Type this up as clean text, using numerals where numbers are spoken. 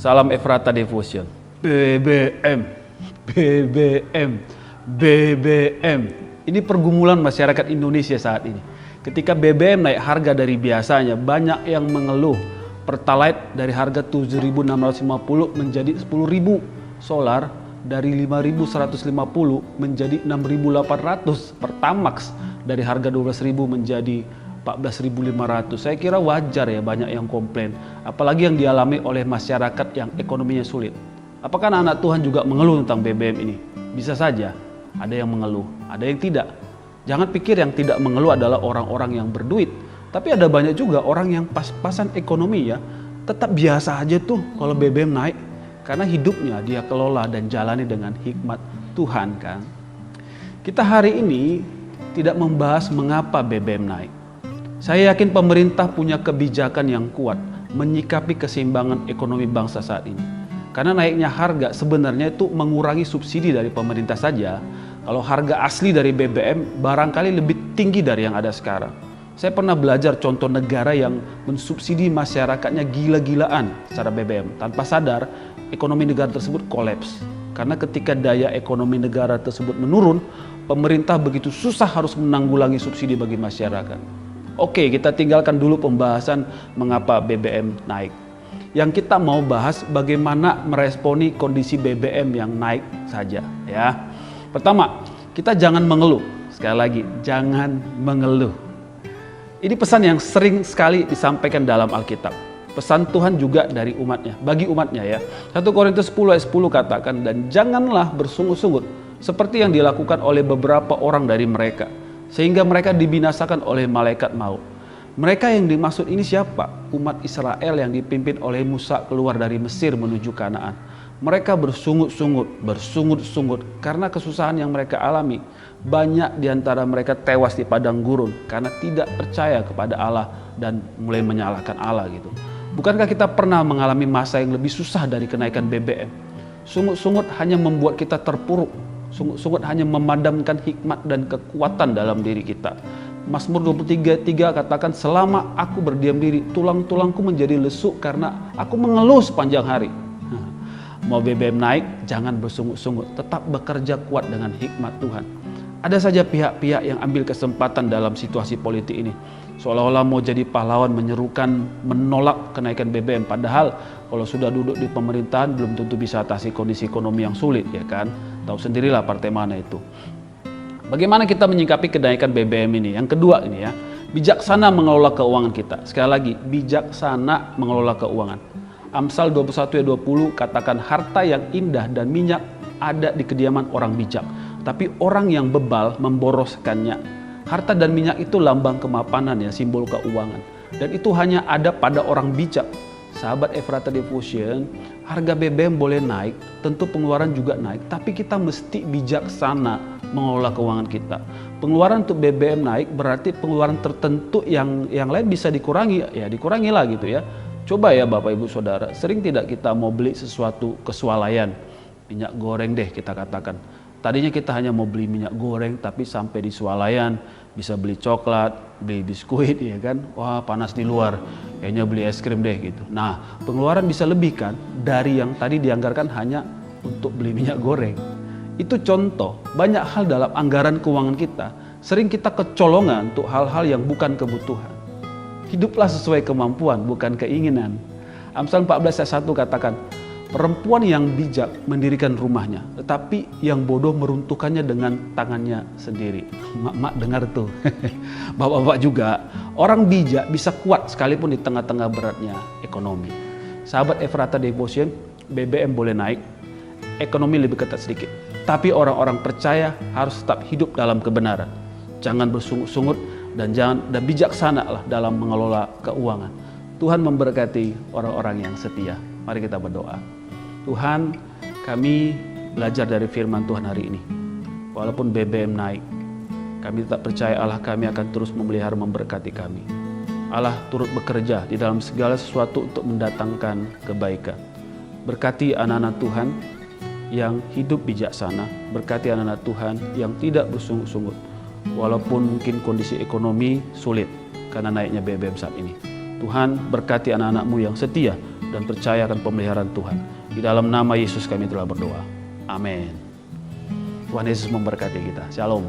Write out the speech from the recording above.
Salam Efrata Devotion. BBM, BBM, BBM. Ini pergumulan masyarakat Indonesia saat ini. Ketika BBM naik harga dari biasanya, banyak yang mengeluh. Pertalite dari harga 7.650 menjadi 10.000. Solar dari 5.150 menjadi 6.800. Pertamax dari harga 12.000 menjadi 14.500. Saya kira wajar ya banyak yang komplain. Apalagi yang dialami oleh masyarakat yang ekonominya sulit. Apakah anak Tuhan juga mengeluh tentang BBM ini? Bisa saja. Ada yang mengeluh, ada yang tidak. Jangan pikir yang tidak mengeluh adalah orang-orang yang berduit. Tapi ada banyak juga orang yang pas-pasan ekonomi ya, tetap biasa aja tuh kalau BBM naik. Karena hidupnya dia kelola dan jalani dengan hikmat Tuhan kan. Kita hari ini tidak membahas mengapa BBM naik. Saya yakin pemerintah punya kebijakan yang kuat menyikapi keseimbangan ekonomi bangsa saat ini. Karena naiknya harga sebenarnya itu mengurangi subsidi dari pemerintah saja. Kalau harga asli dari BBM barangkali lebih tinggi dari yang ada sekarang. Saya pernah belajar contoh negara yang mensubsidi masyarakatnya gila-gilaan secara BBM. Tanpa sadar, ekonomi negara tersebut kolaps. Karena ketika daya ekonomi negara tersebut menurun, pemerintah begitu susah harus menanggulangi subsidi bagi masyarakat. Oke, kita tinggalkan dulu pembahasan mengapa BBM naik. Yang kita mau bahas bagaimana meresponi kondisi BBM yang naik saja ya. Pertama, kita jangan mengeluh. Sekali lagi, jangan mengeluh. Ini pesan yang sering sekali disampaikan dalam Alkitab. Pesan Tuhan juga dari umatnya, bagi umatnya ya. 1 Korintus 10 ayat 10 katakan, dan janganlah bersungut-sungut seperti yang dilakukan oleh beberapa orang dari mereka, sehingga mereka dibinasakan oleh malaikat maut. Mereka yang dimaksud ini siapa? Umat Israel yang dipimpin oleh Musa keluar dari Mesir menuju Kanaan. Mereka bersungut-sungut karena kesusahan yang mereka alami. Banyak di antara mereka tewas di padang gurun karena tidak percaya kepada Allah dan mulai menyalahkan Allah gitu. Bukankah kita pernah mengalami masa yang lebih susah dari kenaikan BBM? Sungut-sungut hanya membuat kita terpuruk. Sungut-sungut hanya memadamkan hikmat dan kekuatan dalam diri kita. Mazmur 23:3 katakan, selama aku berdiam diri, tulang-tulangku menjadi lesu karena aku mengeluh sepanjang hari. Mau BBM naik, jangan bersungut-sungut, tetap bekerja kuat dengan hikmat Tuhan. Ada saja pihak-pihak yang ambil kesempatan dalam situasi politik ini. Seolah-olah mau jadi pahlawan menyerukan menolak kenaikan BBM. Padahal kalau sudah duduk di pemerintahan belum tentu bisa atasi kondisi ekonomi yang sulit ya kan. Tahu sendirilah partai mana itu. Bagaimana kita menyikapi kenaikan BBM ini? Yang kedua ini ya, bijaksana mengelola keuangan kita. Sekali lagi, bijaksana mengelola keuangan. Amsal 21:20 katakan, harta yang indah dan minyak ada di kediaman orang bijak, tapi orang yang bebal memboroskannya. Harta dan minyak itu lambang kemapanan ya, simbol keuangan. Dan itu hanya ada pada orang bijak. Sahabat Efrata Devotion, harga BBM boleh naik, tentu pengeluaran juga naik, tapi kita mesti bijaksana mengelola keuangan kita. Pengeluaran untuk BBM naik berarti pengeluaran tertentu yang lain bisa dikurangi, ya dikurangilah gitu ya. Coba ya Bapak Ibu Saudara, sering tidak kita mau beli sesuatu kesualayan, minyak goreng deh kita katakan. Tadinya kita hanya mau beli minyak goreng, tapi sampai di swalayan bisa beli coklat, beli biskuit ya kan. Wah panas di luar, kayaknya beli es krim deh gitu. Nah pengeluaran bisa lebih kan dari yang tadi dianggarkan hanya untuk beli minyak goreng. Itu contoh, banyak hal dalam anggaran keuangan kita, sering kita kecolongan untuk hal-hal yang bukan kebutuhan. Hiduplah sesuai kemampuan, bukan keinginan. Amsal 14 ayat 1 katakan, perempuan yang bijak mendirikan rumahnya, tetapi yang bodoh meruntuhkannya dengan tangannya sendiri. Mak dengar tuh. Bapak-bapak juga, orang bijak bisa kuat sekalipun di tengah-tengah beratnya ekonomi. Sahabat Efrata Devotion, BBM boleh naik, ekonomi lebih ketat sedikit. Tapi orang-orang percaya harus tetap hidup dalam kebenaran. Jangan bersungut-sungut dan bijaksanalah dalam mengelola keuangan. Tuhan memberkati orang-orang yang setia. Mari kita berdoa. Tuhan, kami belajar dari firman Tuhan hari ini. Walaupun BBM naik, kami tetap percaya Allah kami akan terus memelihara memberkati kami. Allah turut bekerja di dalam segala sesuatu untuk mendatangkan kebaikan. Berkati anak-anak Tuhan yang hidup bijaksana. Berkati anak-anak Tuhan yang tidak bersungut-sungut. Walaupun mungkin kondisi ekonomi sulit karena naiknya BBM saat ini. Tuhan berkati anak-anak-Mu yang setia dan percaya akan pemeliharaan Tuhan. Di dalam nama Yesus kami telah berdoa. Amin. Tuhan Yesus memberkati kita. Shalom.